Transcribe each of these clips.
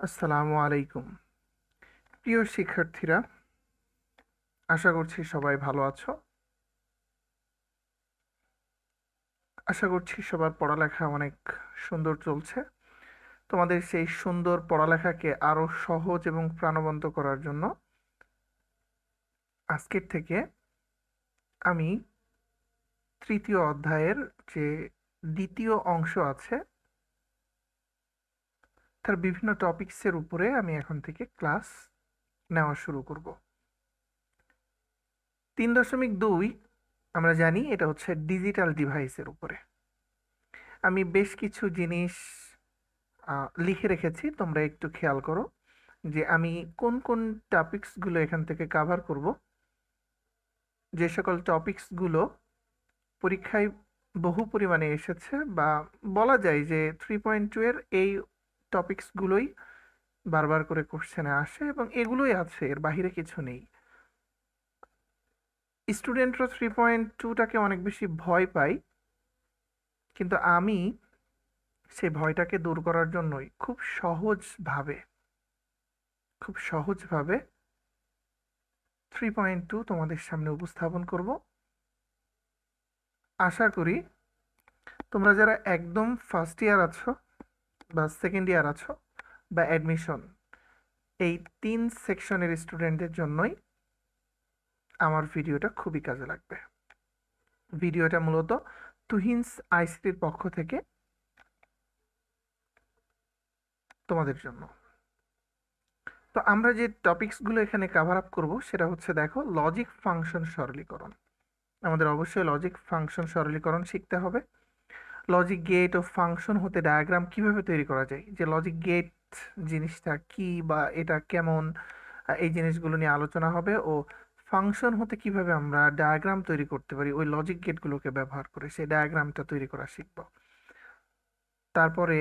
আসসালামু আলাইকুম। প্রিয় শিক্ষার্থীরা, আশা করছি সবাই ভালো আছো। আশা করছি সবার পড়ালেখা অনেক সুন্দর চলছে। তোমাদের সেই সুন্দর পড়ালেখাকে আরো সহজ এবং প্রাণবন্ত করার জন্য আজকের থেকে আমি তৃতীয় অধ্যায়ের যে দ্বিতীয় অংশ আছে তার বিভিন্ন টপিকসের উপরে আমি এখন থেকে ক্লাস নেওয়া শুরু করব। 3.2 আমরা জানি এটা হচ্ছে ডিজিটাল ডিভাইসের উপরে। আমি বেশ কিছু জিনিস লিখে রেখেছি, তোমরা একটু খেয়াল করো যে আমি কোন কোন টপিকসগুলো এখান থেকে কাভার করব। যে সকল টপিকসগুলো পরীক্ষায় বহু পরিমাণে এসেছে, বা বলা যায় যে 3.2 এর এই টপিকসগুলোই বারবার করে কোশ্চেনে আসে এবং এগুলোই আছে, এর বাহিরে কিছু নেই। স্টুডেন্টরা 3.2টাকে অনেক বেশি ভয় পায়, কিন্তু আমি সেই ভয়টাকে দূর করার জন্যই খুব সহজভাবে 3.2 তোমাদের সামনে উপস্থাপন করব। আশা করি তোমরা যারা একদম ফার্স্ট ইয়ার আছো বা সেকেন্ড ইয়ার আছো বা অ্যাডমিশন, এই 3 সেকশনের স্টুডেন্টদের জন্যই আমার ভিডিওটা খুবই কাজে লাগবে। ভিডিওটা মূলত তুহিনস আইসিটির পক্ষ থেকে তোমাদের জন্য। তো আমরা যে টপিকসগুলো এখানে কাভার আপ করবো সেটা হচ্ছে, দেখো, লজিক ফাংশন সরলীকরণ। আমাদের অবশ্যই লজিক ফাংশন সরলীকরণ শিখতে হবে। লজিক গেট ও ফাংশন হতে ডায়াগ্রাম কিভাবে তৈরি করা যায়, যে লজিক গেট জিনিসটা কি বা এটা কেমন, এই জিনিসগুলো নিয়ে আলোচনা হবে। ও ফাংশন হতে কিভাবে আমরা ডায়াগ্রাম তৈরি করতে পারি ওই লজিক গেটগুলোকে ব্যবহার করে, সেই ডায়াগ্রামটা তৈরি করা শিখব। তারপরে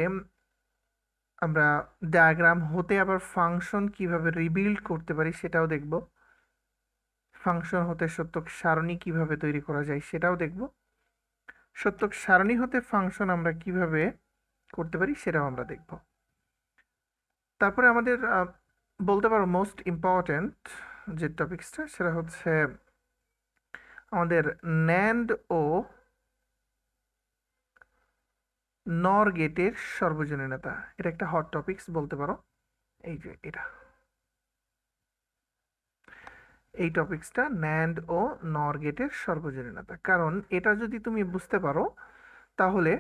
আমরা ডায়াগ্রাম হতে আবার ফাংশন কিভাবে রিবিল্ড করতে পারি সেটাও দেখব। ফাংশন হতে সত্যক সারণী কিভাবে তৈরি করা যায় সেটাও দেখব। সত্যক সারণী হতে ফাংশন আমরা কিভাবে করতে পারি সেটাও আমরা দেখব। তারপরে আমাদের বলতে পারো মোস্ট ইম্পর্ট্যান্ট যে টপিকসটা সেটা হচ্ছে আমাদের ন্যান্ড ও নর গেটের সর্বজনীনতা। এটা একটা হট টপিকস বলতে পারো। এই যে এই টপিকসটা ন্যান্ড ও নর গেটের সর্বজনীনতা, কারণ এটা যদি তুমি বুঝতে পারো তাহলে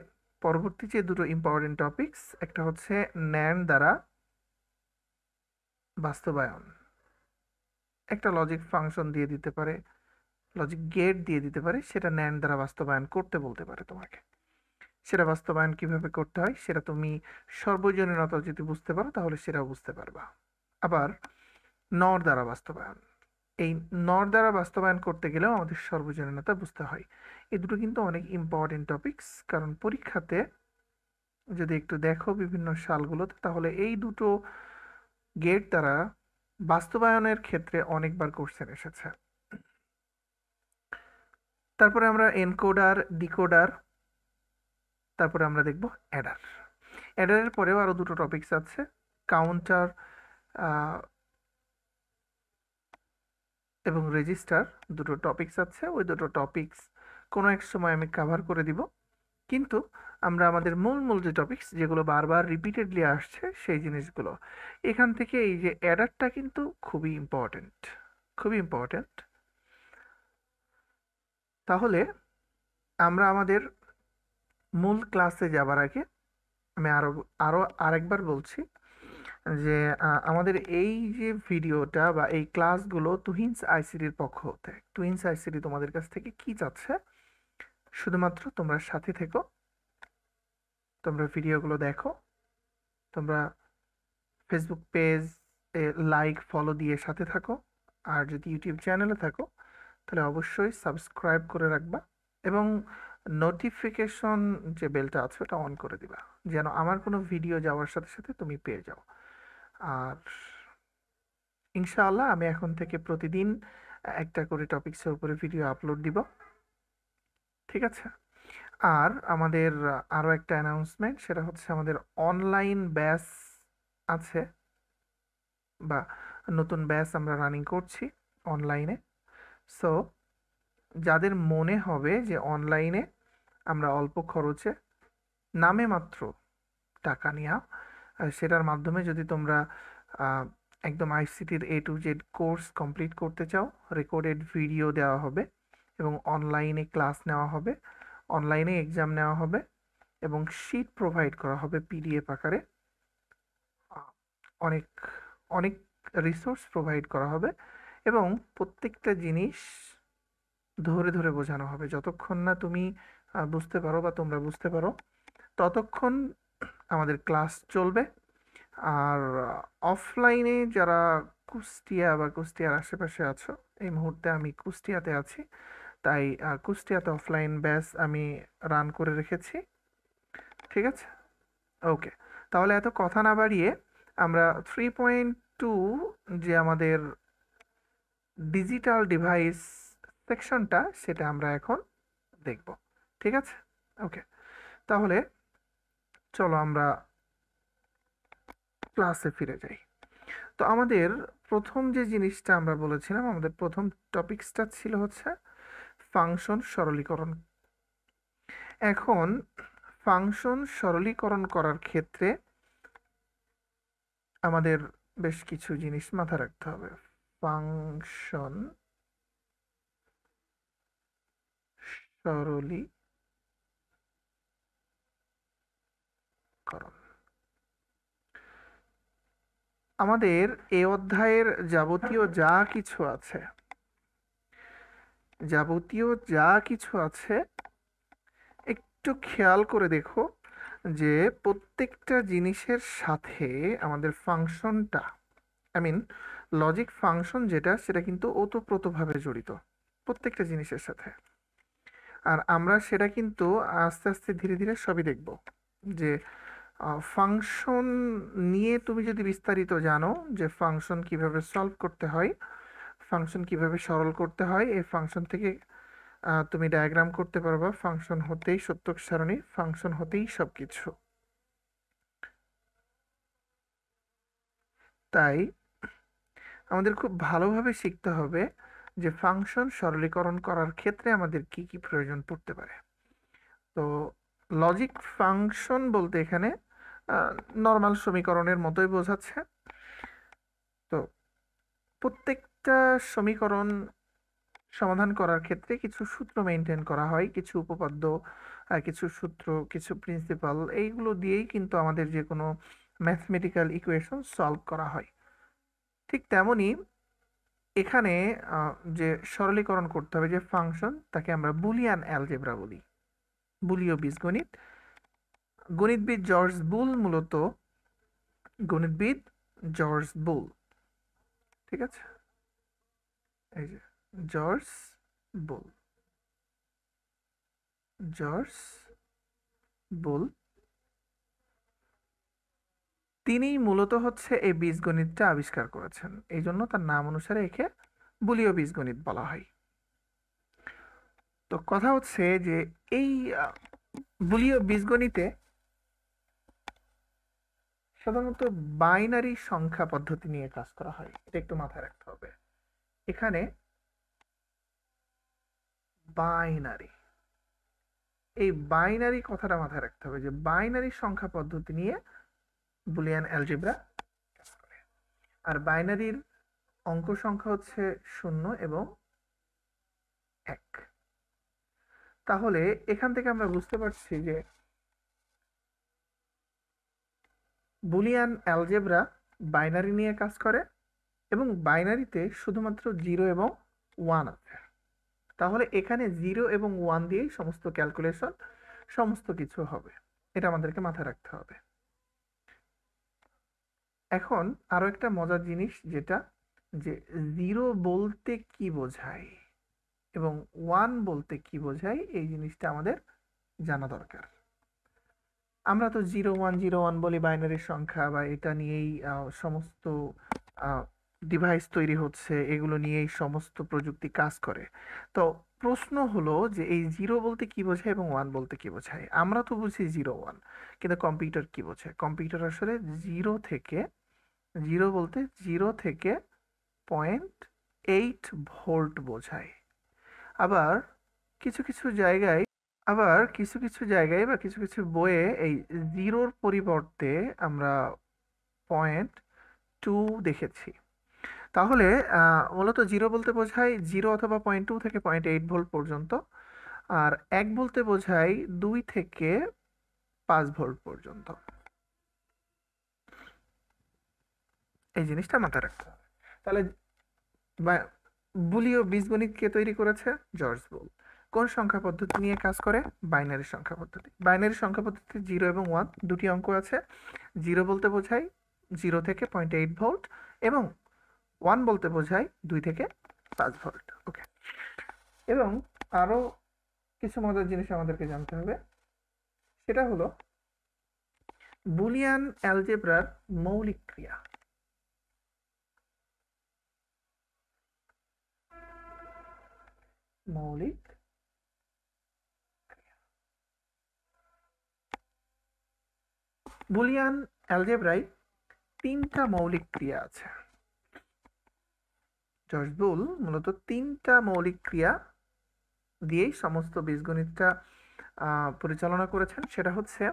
পরবর্তী যে দুটো ইম্পর্টেন্ট টপিকস, একটা হচ্ছে ন্যান্ড দ্বারা বাস্তবায়ন, একটা লজিক ফাংশন দিয়ে দিতে পারে, লজিক গেট দিয়ে দিতে পারে, সেটা ন্যান্ড দ্বারা বাস্তবায়ন করতে বলতে পারে তোমাকে। সেটা বাস্তবায়ন কিভাবে করতে হয় সেটা তুমি সর্বজনীনতা যদি বুঝতে পারো তাহলে সেটাও বুঝতে পারবা। আবার নর দ্বারা বাস্তবায়ন, এই নর দ্বারা বাস্তবায়ন করতে গেলেও আমাদের সর্বজনীনতা বুঝতে হয়। এই দুটো কিন্তু অনেক ইম্পর্টেন্ট টপিকস, কারণ পরীক্ষাতে যদি একটু দেখো বিভিন্ন সালগুলোতে তাহলে এই দুটো গেট দ্বারা বাস্তবায়নের ক্ষেত্রে অনেকবার কোশ্চেন এসেছে। তারপরে আমরা এনকোডার, ডিকোডার, তারপরে আমরা দেখব অ্যাডার। অ্যাডারের পরেও আরো দুটো টপিকস আছে, কাউন্টার এবং রেজিস্টার, দুটো টপিকস আছে। ওই দুটো টপিকস কোনো এক সময় আমি কভার করে দিব, কিন্তু আমরা আমাদের মূল মূল যে টপিকস যেগুলো বারবার রিপিটেডলি আসছে সেই জিনিসগুলো এখান থেকে, এই যে অ্যাডারটা কিন্তু খুবই ইম্পর্টেন্ট, খুবই ইম্পর্টেন্ট। তাহলে আমরা আমাদের মূল ক্লাসে যাবার আগে আমি আরো আরো আরেকবার বলছি যে আমাদের এই যে ভিডিওটা বা এই ক্লাসগুলো তুহিনস আইসিটির পক্ষ হতে, তুহিনস আইসিটি তোমাদের কাছ থেকে কি চাচ্ছে, শুধুমাত্র তোমরা সাথে থেকো, তোমরা ভিডিওগুলো দেখো, তোমরা ফেসবুক পেজ লাইক ফলো দিয়ে সাথে থাকো, আর যদি ইউটিউব চ্যানেলে থাকো তাহলে অবশ্যই সাবস্ক্রাইব করে রাখবা এবং নোটিফিকেশন যে বেলটা আছে ওটা অন করে দিবা, যেন আমার কোনো ভিডিও যাওয়ার সাথে সাথে তুমি পেয়ে যাও। আর ইনশাআল্লাহ আমি এখন থেকে প্রতিদিন একটা করে টপিকসের উপরে ভিডিও আপলোড দিব, ঠিক আছে? আর আমাদের আরও একটা অ্যানাউন্সমেন্ট, সেটা হচ্ছে আমাদের অনলাইন ব্যাচ আছে। বা নতুন ব্যাচ আমরা রানিং করছি অনলাইনে। সো যাদের মনে হবে যে অনলাইনে আমরা অল্প খরচে নামে মাত্র টাকা নেওয়া, সেটার মাধ্যমে যদি তোমরা আহ, একদম আইসিটির A to Z course complete করতে চাও, রেকর্ডেড ভিডিও দেওয়া হবে এবং অনলাইনে ক্লাস নেওয়া হবে, অনলাইনে এক্সাম নেওয়া হবে এবং শিট প্রোভাইড করা হবে পিডিএফ আকারে, আহ, অনেক অনেক রিসোর্স প্রোভাইড করা হবে এবং প্রত্যেকটা জিনিস ধরে ধরে বোঝানো হবে। যতক্ষণ না তুমি বুঝতে পারো বা তোমরা বুঝতে পারো ততক্ষণ আমাদের ক্লাস চলবে। আর অফলাইনে যারা কুষ্টিয়া বা কুষ্টিয়ার আশেপাশে আছো, এই মুহূর্তে আমি কুষ্টিয়াতে আছি, তাই কুষ্টিয়াতে অফলাইন ব্যাচ আমি রান করে রেখেছি। ঠিক আছে, ওকে। তাহলে এত কথা না বাড়িয়ে আমরা 3.2 যে আমাদের ডিজিটাল ডিভাইস সেকশনটা, সেটা আমরা এখন দেখব। ঠিক আছে, ওকে। তাহলে চলো আমরা ক্লাসে ফিরে যাই। তো আমাদের প্রথম যে জিনিসটা আমরা বলেছিলাম, আমাদের প্রথম টপিকসটা ছিল হচ্ছে ফাংশন সরলীকরণ। এখন ফাংশন সরলীকরণ করার ক্ষেত্রে আমাদের বেশ কিছু জিনিস মাথায় রাখতে হবে। ফাংশন সরলীকরণ আমাদের এই অধ্যায়ের যাবতীয় যা কিছু আছে, একটু খেয়াল করে দেখো যে প্রত্যেকটা জিনিসের সাথে আমাদের ফাংশনটা, লজিক ফাংশন যেটা, সেটা কিন্তু ওতপ্রোতভাবে জড়িত প্রত্যেকটা জিনিসের সাথে। আর আমরা সেটা কিন্তু আস্তে আস্তে ধীরে ধীরে সবই দেখব যে ফাংশন নিয়ে তুমি যদি বিস্তারিত জানো যে ফাংশন কিভাবে সলভ করতে হয়, ফাংশন কিভাবে সরল করতে হয়, এই ফাংশন থেকে তুমি ডায়াগ্রাম করতে পারবা, ফাংশন হতেই সত্যক সারণী, ফাংশন হতেই সবকিছু। তাই আমাদের খুব ভালোভাবে শিখতে হবে যে ফাংশন সরলীকরণ করার ক্ষেত্রে আমাদের কি কি প্রয়োজন পড়তে পারে। তো লজিক ফাংশন বলতে এখানে নর্মাল সমীকরণের মতোই বোঝাচ্ছে। তো প্রত্যেকটা সমীকরণ সমাধান করার ক্ষেত্রে কিছু সূত্র মেনটেন করা হয়, কিছু উপপাদ্য, কিছু সূত্র, কিছু প্রিন্সিপাল, এইগুলো দিয়েই কিন্তু আমাদের যে কোনো ম্যাথমেটিক্যাল ইকুয়েশন সলভ করা হয়। ঠিক তেমনি এখানে যে সরলীকরণ করতে হবে যে ফাংশন, তাকে আমরা বুলিয়ান অ্যালজেব্রা বলি, বুলীয় বীজগণিত। গণিতবিদ জর্জ বুল মূলত গণিতবিদ জর্জ বুল, ঠিক আছে, এই যে জর্জ বুল, জর্জ বুল, তিনি মূলত হচ্ছে এই বীজগণিতটা আবিষ্কার করেছেন, এই জন্য তার নাম অনুসারে একে বুলীয় বীজগণিত বলা হয়। তো কথা হচ্ছে যে এই বুলীয় বীজগণিতে সাধারণত বাইনারি সংখ্যা পদ্ধতি নিয়ে কাজ করা হয়, এটা একটু মাথায় রাখতে হবে। এখানে বাইনারি, এই বাইনারি কথাটা মাথায় রাখতে হবে যে বাইনারি সংখ্যা পদ্ধতি নিয়ে বুলিয়ান অ্যালজেব্রা কাজ করে। আর বাইনারির অঙ্ক সংখ্যা হচ্ছে 0 এবং 1। তাহলে এখান থেকে আমরা বুঝতে পারছি যে বুলিয়ান অ্যালজেব্রা বাইনারি নিয়ে কাজ করে এবং বাইনারিতে শুধুমাত্র 0 এবং 1 আছে। তাহলে এখানে 0 এবং 1 দিয়েই সমস্ত ক্যালকুলেশন, সমস্ত কিছু হবে, এটা আমাদেরকে মাথায় রাখতে হবে। এখন আরো একটা মজার জিনিস, যেটা যে 0 বলতে কি বোঝায় এবং 1 বলতে কি বোঝায়, এই জিনিসটা আমাদের জানা দরকার। আমরা তো 0101 বলি বাইনারি সংখ্যা, বা এটা নিয়েই সমস্ত ডিভাইস তৈরি হচ্ছে, এগুলো নিয়েই সমস্ত প্রযুক্তি কাজ করে। তো প্রশ্ন হলো যে এই 0 বলতে কি বোঝায় এবং 1 বলতে কি বোঝায়। আমরা তো বুঝি 01, কিন্তু কম্পিউটার কি বোঝে? কম্পিউটার আসলে 0 থেকে জিরো বলতে 0 থেকে 0.8 ভোল্ট বোঝায়। আবার কিছু কিছু জায়গায় বা কিছু কিছু বইয়ে এই জিরোর পরিবর্তে আমরা 0.2 দেখেছি। তাহলে মূলত জিরো বলতে বোঝায় 0 অথবা 0.2 থেকে 0.8 ভোল্ট পর্যন্ত, আর 1 বলতে বোঝায় 2 থেকে 5 ভোল্ট পর্যন্ত। এই জিনিসটা মাথায় রাখতে হবে। তাহলে বুলীয় বীজগণিত কে তৈরি করেছে? জর্জ বুল। কোন সংখ্যা পদ্ধতি নিয়ে কাজ করে? বাইনারি সংখ্যা পদ্ধতি। বাইনারি সংখ্যা পদ্ধতি 0 এবং 1 দুটি অঙ্ক আছে। 0 বলতে বোঝায় 0 থেকে 0.8 ভোল্ট এবং 1 বলতে বোঝায় 2 থেকে 5 ভোল্ট। ওকে, এবং আরো কিছু মজার জিনিস আমাদেরকে জানতে হবে, সেটা হলো বুলিয়ান অ্যালজেব্রার মৌলিক ক্রিয়া। মৌলিক বুলিয়ান অ্যালজেব্রায় 3টা মৌলিক ক্রিয়া আছে। জর্জ বুল মূলত 3টা মৌলিক ক্রিয়া দিয়েই সমস্ত বীজগণিতটা পরিচালনা করেছেন। সেটা হচ্ছে,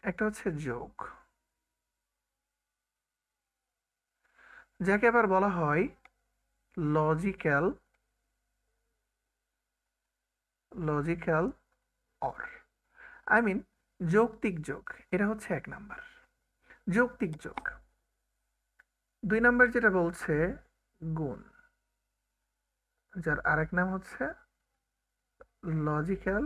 একটা হচ্ছে যোগ, যাকে আবার বলা হয় লজিক্যাল অর, আই মিন যৌক্তিক যোগ। এটা হচ্ছে 1 নাম্বার যৌক্তিক যোগ। 2 নাম্বার যেটা বলছে গুণ, যার আরেক নাম হচ্ছে লজিক্যাল,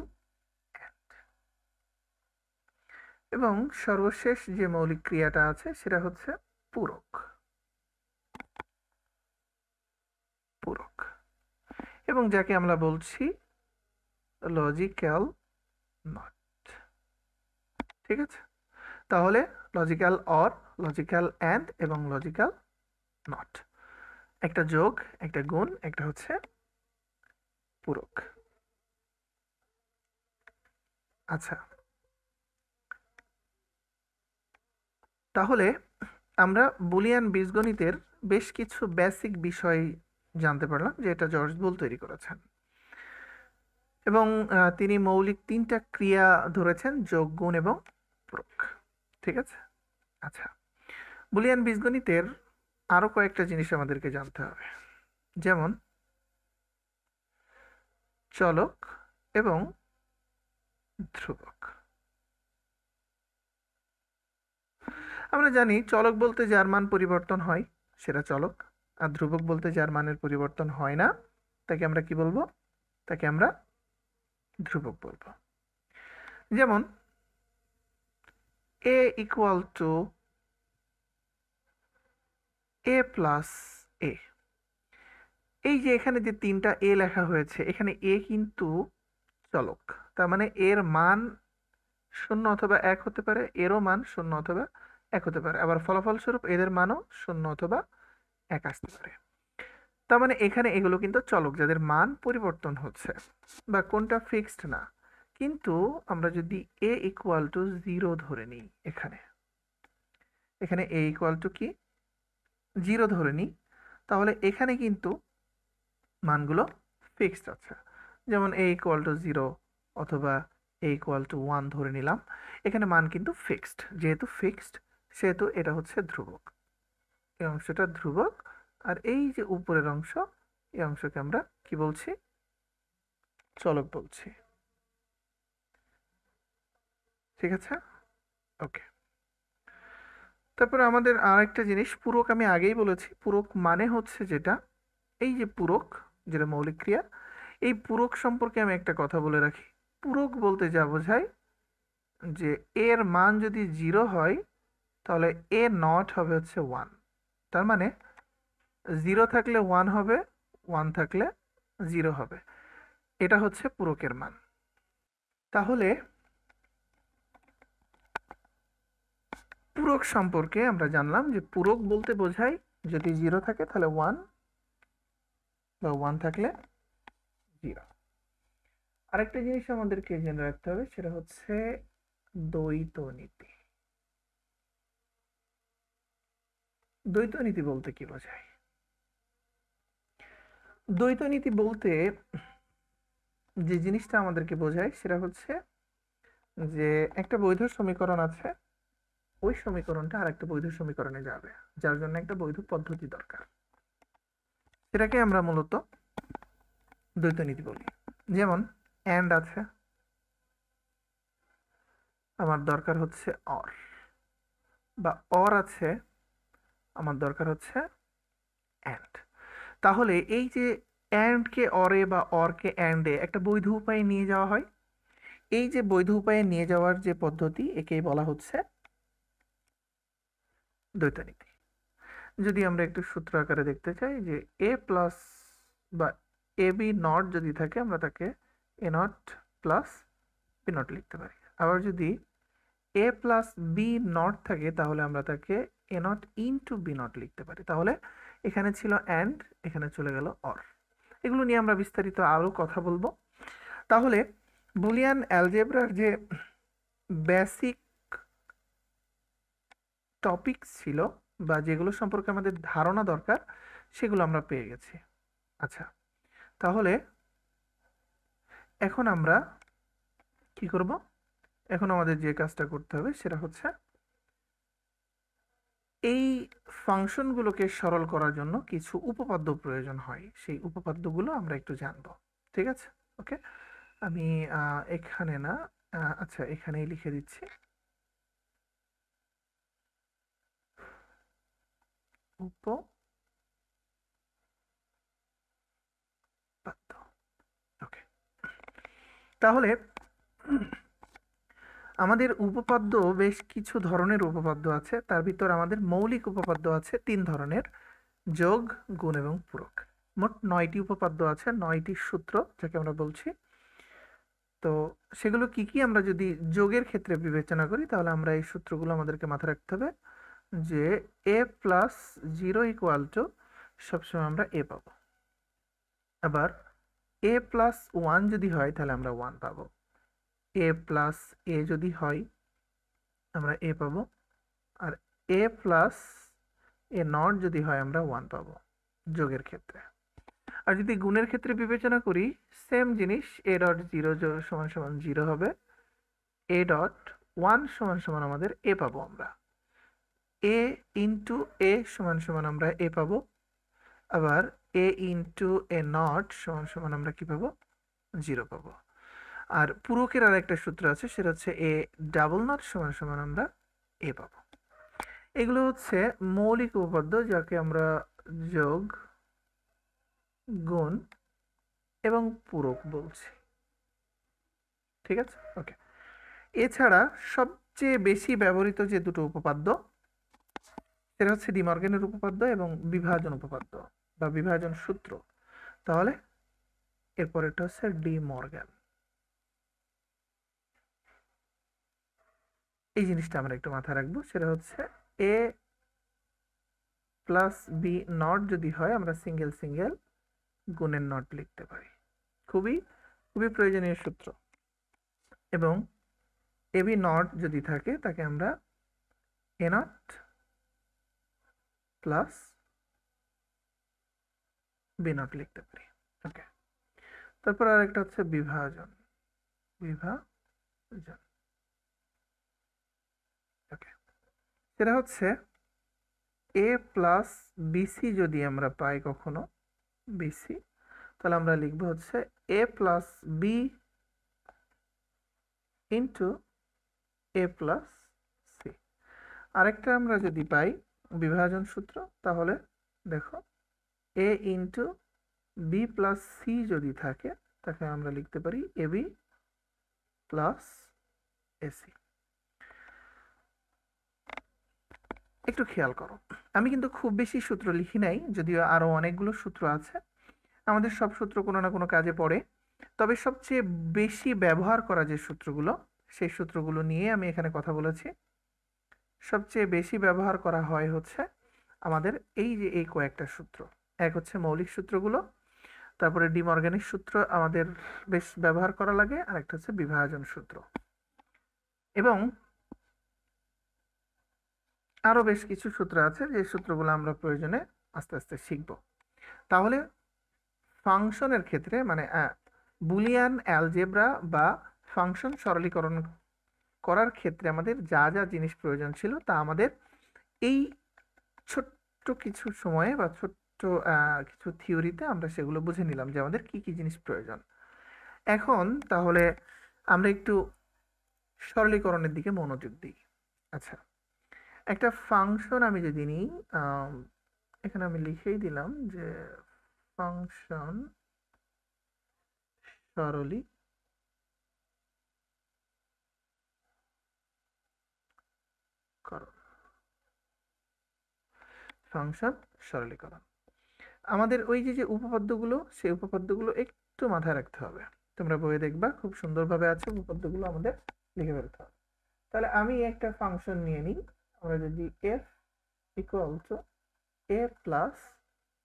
এবং সর্বশেষ যে মৌলিক ক্রিয়াটা আছে সেটা হচ্ছে পূরক। এবং যাকে আমরা বলছি লজিক্যাল নট। ঠিক আছে, তাহলে লজিক্যাল অর, লজিক্যাল অ্যান্ড এবং লজিক্যাল নট, একটা যোগ, একটা গুণ, একটা হচ্ছে পূরক। আচ্ছা, তাহলে আমরা বুলিয়ান বীজগণিতের বেশ কিছু বেসিক বিষয় জানতে পারলাম, যে এটা জর্জ বুল তৈরি করেছেন, এবং তিনি মৌলিক 3টা ক্রিয়া ধরেছেন, যোগ, গুণ এবং পূরক। ঠিক আছে। আচ্ছা, বুলিয়ান বীজগণিতের আরো কয়েকটা জিনিস আমাদেরকে জানতে হবে, যেমন চলক এবং ধ্রুবক। আমরা জানি চলক বলতে যার মান পরিবর্তন হয় সেটা চলক, আর ধ্রুবক বলতে যার মানের পরিবর্তন হয় না তাকে আমরা কি বলবো? তাকে আমরা ধ্রুবক বলবো। যেমন a equal to a plus a, এই যে এখানে যে 3টা a লেখা হয়েছে, এখানে a কিন্তু চলক, তার মানে এর মান 0 অথবা 1 হতে পারে, এরও মান 0 অথবা 1 হতে পারে, আবার ফলাফলস্বরূপ এদের মানও 0 অথবা 1 আসতে পারে। তার মানে এখানে এগুলো কিন্তু চলক যাদের মান পরিবর্তন হচ্ছে, বা কোনটা ফিক্সড না। কিন্তু আমরা যদি a ইকুয়াল টু 0 ধরে নিই, এখানে a ইকুয়াল টু কি 0 ধরে নিই, তাহলে এখানে কিন্তু মানগুলো ফিক্সড আছে। যেমন a ইকুয়াল টু 0 অথবা a ইকুয়াল টু 1 ধরে নিলাম, এখানে মান কিন্তু ফিক্সড। যেহেতু ফিক্সড সেহেতু এটা হচ্ছে ধ্রুবক, এই অংশটা ধ্রুবক, আর এই যে উপরের অংশ, এই অংশকে আমরা কি বলছি? চলক বলছি। ঠিক আছে, ওকে। তারপরে আমাদের আরেকটা জিনিস, পূরক। আমি আগেই বলেছি পূরক মানে হচ্ছে যেটা, এই যে পূরক, যেটা মৌলিক ক্রিয়া, এই পূরক সম্পর্কে আমি একটা কথা বলে রাখি। পূরক বলতে যা বোঝায় যে এর মান যদি 0 হয় তাহলে এ নট হবে হচ্ছে 1, তার মানে 0 থাকলে 1 হবে, 1 থাকলে 0 হবে, এটা হচ্ছে পূরকের মান। তাহলে পূরক সম্পর্কে আমরা জানলাম যে পূরক বলতে বোঝায় যদি 0 থাকে তাহলে 1, বা 1 থাকলে 0। আরেকটা জিনিস আমাদেরকে জেনে রাখতে হবে, সেটা হচ্ছে দ্বৈত নীতি। দ্বৈত নীতি বলতে কি বোঝায়? দ্বৈত নীতি বলতে যে জিনিসটা আমাদেরকে বোঝায় সেটা হচ্ছে যে একটা বৈধ সমীকরণ আছে, ওই সমীকরণটা আরেকটা বৈধ সমীকরণে যাবে, যার জন্য একটা বৈধ পদ্ধতি দরকার, সেটাকে আমরা মূলত দ্বৈত নীতি বলি। যেমন অ্যান্ড আছে, আমার দরকার হচ্ছে অর, বা অর আছে, আমার দরকার হচ্ছে অ্যান্ড। তাহলে এই যে অ্যান্ডকে অরে বা অরকে অ্যান্ডে একটা বৈধ উপায়ে নিয়ে যাওয়া হয়, এই যে বৈধ উপায়ে নিয়ে যাওয়ার যে পদ্ধতি, একেই বলা হচ্ছে দ্বৈত নীতি। যদি আমরা একটু সূত্র আকারে দেখতে চাই যে এ প্লাস বা এ বি নট যদি থাকে, আমরা তাকে এ নট প্লাস বি নট লিখতে পারি। আবার যদি এ প্লাস বি নট থাকে, তাহলে আমরা তাকে এ নট ইনটু বি নট লিখতে পারি। তাহলে এখানে ছিল অ্যান্ড, এখানে চলে গেল অর। এগুলো নিয়ে আমরা বিস্তারিত আরও কথা বলবো। তাহলে বুলিয়ান অ্যালজেব্রার যে বেসিক টপিক ছিল বা যেগুলো সম্পর্কে আমাদের ধারণা দরকার, সেগুলো আমরা পেয়ে গেছি। আচ্ছা, তাহলে এখন আমরা কি করব? এখন আমাদের যে কাজটা করতে হবে সেটা হচ্ছে এই ফাংশনগুলোকে সরল করার জন্য কিছু উপপাদ্য প্রয়োজন হয়, সেই উপপাদ্যগুলো আমরা একটু জানব। ঠিক আছে? ওকে, আমি এখানে না, আচ্ছা এখানেই লিখে দিচ্ছি উপপাদ্য। ওকে, তাহলে আমাদের উপপাদ্য বেশ কিছু ধরনের উপপাদ্য আছে। তার ভিতর আমাদের মৌলিক উপপাদ্য আছে 3 ধরনের: যোগ, গুণ এবং পূরক। মোট 9টি উপপাদ্য আছে, 9টি সূত্র যাকে আমরা বলছি। তো সেগুলো কি কি আমরা যদি যোগের ক্ষেত্রে বিবেচনা করি, তাহলে আমরা এই সূত্রগুলো আমাদেরকে মাথায় রাখতে হবে যে এ প্লাস জিরো ইকুয়াল টু সবসময় আমরা এ পাবো। আবার এ প্লাস ওয়ান যদি হয় তাহলে আমরা ওয়ান পাবো। এ প্লাস এ যদি হয় আমরা এ পাবো। আর এ প্লাস এ নট যদি হয় আমরা ওয়ান পাবো যোগের ক্ষেত্রে। আর যদি গুণের ক্ষেত্রে বিবেচনা করি, সেম জিনিস, এ ডট জিরো সমান সমান জিরো হবে, এ ডট ওয়ান সমান সমান আমাদের এ পাবো আমরা, এ ইন্টু এ সমান সমান আমরা এ পাবো। আবার এ ইন্টু এ নট সমান সমান আমরা কি পাবো? জিরো পাবো। আর পূরকের আর একটা সূত্র আছে, সেটা হচ্ছে এ ডাবল নট সমান সমান আমরা এ পাবো। এগুলো হচ্ছে মৌলিক উপপাদ্য যাকে আমরা যোগ, গুণ এবং পূরক বলছি। ঠিক আছে? ওকে, এছাড়া সবচেয়ে বেশি ব্যবহৃত যে দুটো উপপাদ্য, সেটা হচ্ছে ডি মর্গানের উপপাদ্য এবং বিভাজন উপপাদ্য বা বিভাজন সূত্র। তাহলে এরপর এটা হচ্ছে ডি মর্গান। এই জিনিসটা আমরা একটু মাথায় রাখবো, সেটা হচ্ছে এ প্লাস বি নট যদি হয় আমরা সিঙ্গেল সিঙ্গেল গুণের নট লিখতে পারি। খুবই খুবই প্রয়োজনীয় সূত্র। এবং এ বি নট যদি থাকে তাকে আমরা এ নট প্লাস বি নট লিখতে পারি। ওকে, তারপর আরেকটা হচ্ছে বিভাজন। বিভাজন, ওকে, সেটা হচ্ছে এ প্লাস বিসি যদি আমরা পাই কখনো বিসি, তাহলে আমরা লিখবো হচ্ছে A plus B into A plus C. আরেকটা আমরা যদি পাই বিভাজন সূত্র, তাহলে দেখো এ ইন্টু বি প্লাস সি যদি থাকে, তাকে আমরা লিখতে পারি এ বি প্লাস এসি। একটু খেয়াল করো, আমি কিন্তু খুব বেশি সূত্র লিখি নাই, যদিও আরো অনেকগুলো সূত্র আছে। আমাদের সব সূত্র কোনো না কোনো কাজে পড়ে, তবে সবচেয়ে বেশি ব্যবহার করা যে সূত্রগুলো, সেই সূত্রগুলো নিয়ে আমি এখানে কথা বলেছি। সবচেয়ে বেশি ব্যবহার করা হয় হচ্ছে আমাদের এই যে এই কয়েকটা সূত্র। এক হচ্ছে মৌলিক সূত্রগুলো, তারপরে ডি মর্গানের সূত্র আমাদের বেশ ব্যবহার করা লাগে, আর একটা হচ্ছে বিভাজন সূত্র। এবং আরো বেশ কিছু সূত্র আছে যে সূত্রগুলো আমরা প্রয়োজনে আস্তে আস্তে শিখব। তাহলে ফাংশনের ক্ষেত্রে মানে বুলিয়ান অ্যালজেব্রা বা ফাংশন সরলীকরণ করার ক্ষেত্রে আমাদের যা যা জিনিস প্রয়োজন ছিল তা আমাদের এই ছোট্ট কিছু সময়ে বা ছোট্ট কিছু থিওরিতে আমরা সেগুলো বুঝে নিলাম যে আমাদের কি কি জিনিস প্রয়োজন। এখন তাহলে আমরা একটু সরলীকরণের দিকে মনোযোগ দিই। আচ্ছা, একটা ফাংশন আমি যদি নিই, এখানে আমি লিখেই দিলাম যে ফাংশন সরলীকরণ। ফাংশন সরলীকরণ আমাদের ওই যে যে উপপাদ্যগুলো, সেই উপপাদ্যগুলো একটু মাথায় রাখতে হবে। তোমরা বইয়ে দেখবা খুব সুন্দরভাবে আছে, উপপাদ্যগুলো আমাদের লিখে ফেলতে হবে। তাহলে আমি একটা ফাংশন নিয়ে নিই। আমরা যদি F equal to A plus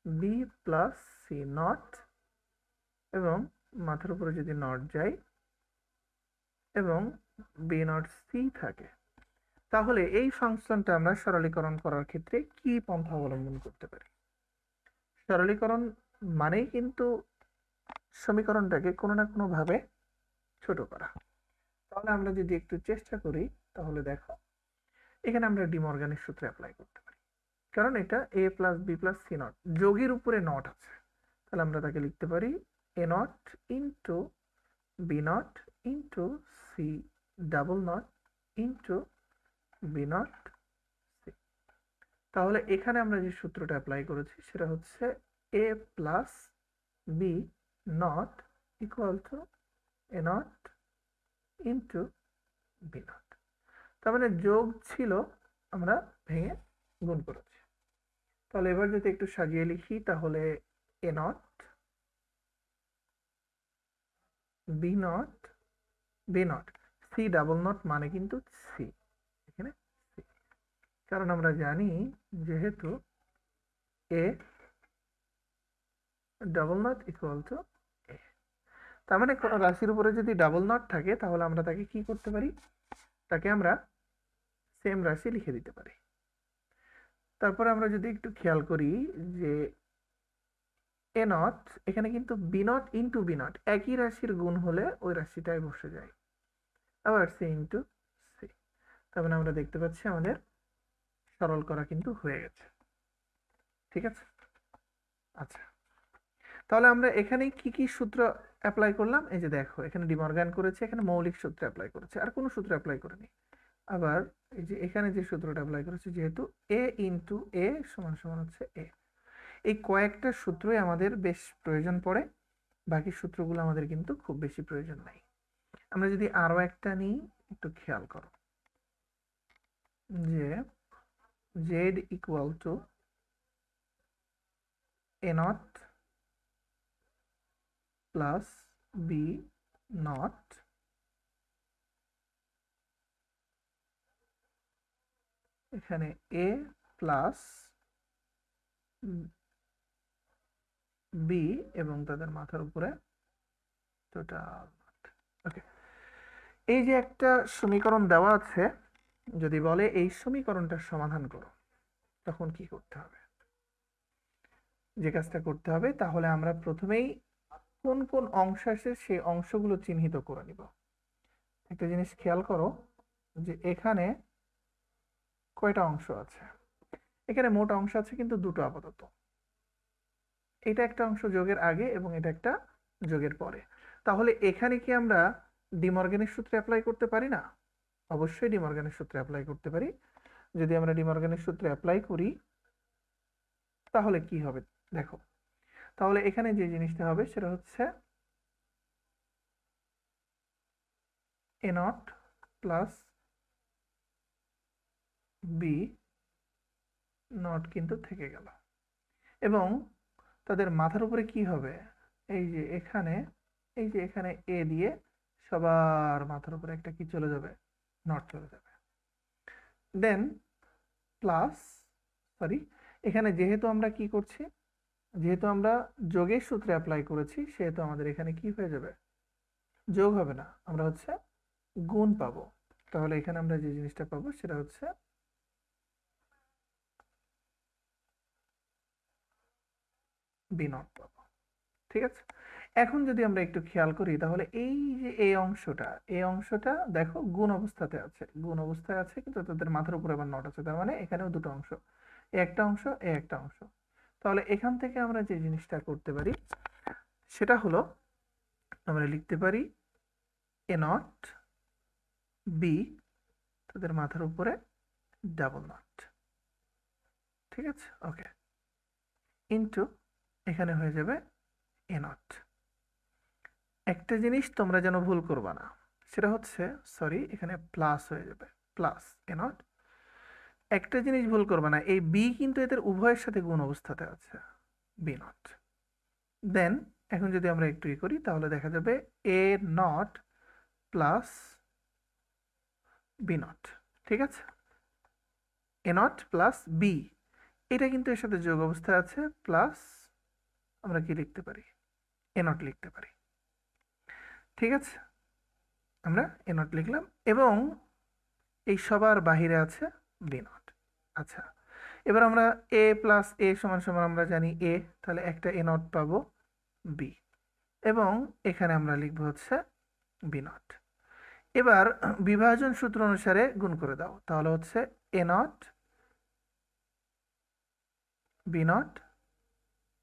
B plus C naught, এবং মাথার উপরে যদি নট যাই এবং বি নট সি থাকে, তাহলে এই ফাংশনটা আমরা সরলীকরণ করার ক্ষেত্রে কি পন্থা অবলম্বন করতে পারি? সরলীকরণ মানেই কিন্তু সমীকরণটাকে কোনো না কোনো ভাবে ছোট করা। তাহলে আমরা যদি একটু চেষ্টা করি, তাহলে দেখো এখানে আমরা ডিমর্গানের সূত্র অ্যাপ্লাই করতে পারি, কারণ এটা A plus B plus C not, যোগের উপরে নট আছে। তাহলে আমরা তাকে লিখতে পারি A not into B not into C double not into B not C. তাহলে এখানে আমরা যে সূত্রটা অ্যাপ্লাই করেছি সেটা হচ্ছে A plus B not equal to A not into B not. তার মানে যোগ ছিল, আমরা ভেঙে গুণ করেছি। তাহলে এবার যদি একটু সাজিয়ে লিখি, তাহলে A not B not B not C double not মানে কিন্তু সি, এখানে সি, কারণ আমরা জানি যেহেতু A double not equal to A, তার মানে কোনো রাশির উপরে যদি ডাবল নট থাকে তাহলে আমরা তাকে কি করতে পারি, তাকে আমরা সেম রাশি লিখে দিতে পারি। তারপরে আমরা যদি একটু খেয়াল করি যে এ নট এখানে কিন্তু B not into B naught একই রাশির গুণ হলে ওই রাশিটাই বসে যায়, আবার সি ইন্টু সি। তার মানে আমরা দেখতে পাচ্ছি আমাদের সরল করা কিন্তু হয়ে গেছে। ঠিক আছে, আচ্ছা, তাহলে আমরা এখানে কি কি সূত্র অ্যাপ্লাই করলাম? এই যে দেখো এখানে ডিমর্গান করেছে, এখানে মৌলিক সূত্র অ্যাপ্লাই করেছে, আর কোনো সূত্র অ্যাপ্লাই করেনি। আবার এই যে এখানে যে সূত্রটা অ্যাপ্লাই করেছে, যেহেতু এ ইন্টু এ সমান সমান হচ্ছে এ, এই কয়েকটা সূত্রই আমাদের বেশ প্রয়োজন পড়ে, বাকি সূত্রগুলো আমাদের কিন্তু খুব বেশি প্রয়োজন নাই। আমরা যদি আরো একটা নিই, একটু খেয়াল করো যে Z equal to A naught plus B naught এখানে এ প্লাস বি এবং তাদের মাথার উপরে টোটাল। ওকে, এই যে একটা সমীকরণ দেওয়া আছে, যদি বলে এই সমীকরণটার সমাধান করো, তখন কি করতে হবে? যে কাজটা করতে হবে, তাহলে আমরা প্রথমেই কোন কোন অংশ আছে সেই অংশগুলো চিহ্নিত করে নিব। একটা জিনিস খেয়াল করো যে এখানে কয়টা অংশ আছে? এখানে মোট অংশ আছে কিন্তু দুটো আপাতত। এটা একটা অংশ যোগের আগে এবং এটা একটা যোগের পরে। তাহলে এখানে কি আমরা ডিমর্গানের সূত্র অ্যাপ্লাই করতে পারি না? অবশ্যই ডিমর্গানের সূত্র অ্যাপ্লাই করতে পারি। যদি আমরা ডিমর্গানের সূত্র অ্যাপ্লাই করি তাহলে কি হবে দেখো, তাহলে এখানে যে জিনিসটা হবে সেটা হচ্ছে A naught plus B not কিন্তু থেকে গেল, এবং তাদের মাথার উপরে কি হবে, এই যে এখানে, এই যে এখানে এ দিয়ে সবার মাথার উপরে একটা কি চলে যাবে, নট চলে যাবে। দেন প্লাস, সরি, এখানে যেহেতু আমরা কি করছি, যেহেতু আমরা যোগের সূত্রে অ্যাপ্লাই করেছি, সেহেতু আমাদের এখানে কি হয়ে যাবে, যোগ হবে না, আমরা হচ্ছে গুণ পাবো। তাহলে এখানে আমরা যে জিনিসটা পাবো সেটা হচ্ছে বি নট পাবো। ঠিক আছে, এখন যদি আমরা একটু খেয়াল করি তাহলে এই যে এই অংশটা দেখো গুণ অবস্থাতে আছে, গুণ অবস্থায় আছে, কিন্তু তাদের মাথার উপরে আবার নট আছে, তার মানে এখানেও দুটো অংশ, এ একটা অংশ, এ একটা অংশ। তাহলে এখান থেকে আমরা যে জিনিসটা করতে পারি সেটা হলো আমরা লিখতে পারি এ নট বি, তাদের মাথার উপরে ডাবল নট। ঠিক আছে, ওকে, ইন্টু এখানে হয়ে যাবে এ নট। একটা জিনিস তোমরা যেন ভুল করবা না, সেটা হচ্ছে সরি এখানে প্লাস হয়ে যাবে, প্লাস এ নট। একটা জিনিস ভুল করবা না, এই বি কিন্তু এদের উভয়ের সাথে গুণ অবস্থাতে আছে, বি নট। দেন এখন যদি আমরা একটু করি তাহলে দেখা যাবে এ নট প্লাস বি নট। ঠিক আছে, এ নট প্লাস বি, এটা কিন্তু এর সাথে যোগ অবস্থায় আছে, প্লাস আমরা কি লিখতে পারি, এ নট লিখতে পারি। ঠিক আছে, আমরা এ নট লিখলাম এবং এই সবার বাহিরে আছে বি নট। আচ্ছা, এবার আমরা এ প্লাস এ সমান সমান আমরা জানি এ, তাহলে একটা এ নট পাবো বি, এবং এখানে আমরা লিখবো হচ্ছে বি নট। এবার বিভাজন সূত্র অনুসারে গুণ করে দাও, তাহলে হচ্ছে A not B not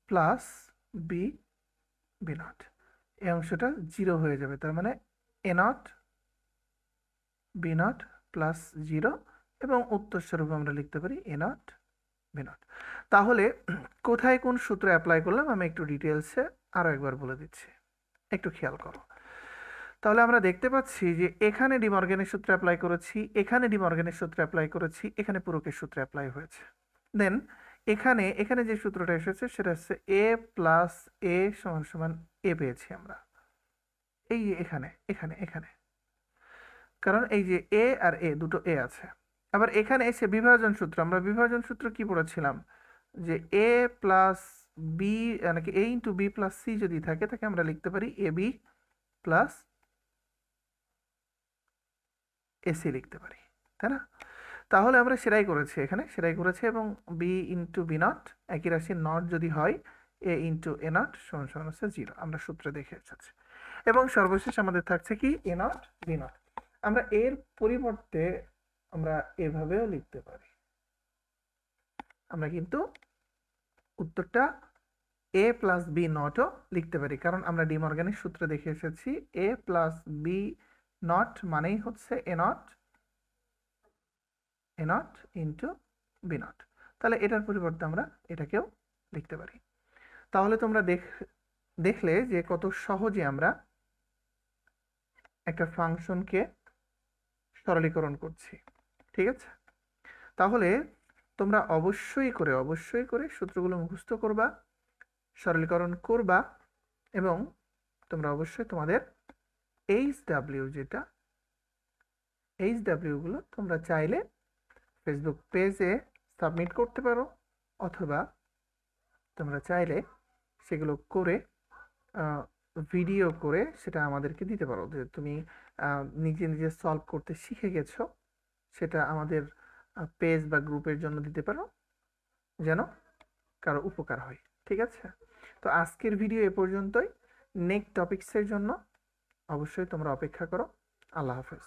plus B B not, এই অংশটা 0 হয়ে যাবে, তার মানে A not B not plus 0, এবং উত্তর স্বরূপ আমরা লিখতে পারি এ নট বি নট। তাহলে কোথায় কোন সূত্র অ্যাপ্লাই করলাম আমি একটু ডিটেলসে আরো একবার বলে দিচ্ছি, একটু খেয়াল করো। তাহলে আমরা দেখতে পাচ্ছি যে এখানে ডি মর্গানের সূত্র অ্যাপ্লাই করেছি, এখানে ডি মর্গানের সূত্র অ্যাপ্লাই করেছি, এখানে পুরকের সূত্র অ্যাপ্লাই হয়েছে। দেন এখানে এখানে যে সূত্রটা এসেছে সেটা হচ্ছে এ প্লাস এ সমান সমান এ পেয়েছি আমরা, এই যে এখানে এখানে এখানে, কারণ এই যে এ আর এ দুটো এ আছে। আবার এখানে এসে বিভাজন সূত্র, আমরা বিভাজন সূত্র কি পড়েছিলাম, যে এ প্লাস বি নাকি এ ইন্টু বি প্লাস সি যদি থাকে তাকে আমরা লিখতে পারি এ বি প্লাস এসি লিখতে পারি, তাই না? তাহলে আমরা সেটাই করেছি, এখানে সেটাই করেছি, এবং বি ইন্টু বি নট একই রাশি নট যদি হয় এ ইন্টু এ নট সমান সমান হচ্ছে 0, আমরা সূত্রে দেখে এসেছি। এবং সর্বশেষ আমাদের থাকছে কি এ নট বি নট। আমরা এর পরিবর্তে আমরা এভাবেও লিখতে পারি, আমরা কিন্তু উত্তরটা এ প্লাস বি নটও লিখতে পারি, কারণ আমরা ডি মর্গানের সূত্র দেখে এসেছি এ প্লাস বি নট মানেই হচ্ছে A not into B not. তাহলে এটার পরিবর্তে আমরা এটাকেও লিখতে পারি। তাহলে তোমরা দেখলে যে কত সহজে আমরা একটা ফাংশনকে সরলীকরণ করছি। ঠিক আছে, তাহলে তোমরা অবশ্যই করে সূত্রগুলো মুখস্থ করবা, সরলীকরণ করবা, এবং তোমরা অবশ্যই তোমাদের এইচডব্লিউ গুলো তোমরা চাইলে ফেসবুক পেজে সাবমিট করতে পারো, অথবা তোমরা চাইলে সেগুলো করে ভিডিও করে সেটা আমাদেরকে দিতে পারো, যে তুমি নিজে নিজে সলভ করতে শিখে গেছো, সেটা আমাদের পেজ বা গ্রুপের জন্য দিতে পারো, যেন কারো উপকার হয়। ঠিক আছে, তো আজকের ভিডিও এ পর্যন্তই। নেক্সট টপিকসের জন্য অবশ্যই তোমরা অপেক্ষা করো। আল্লাহ হাফেজ।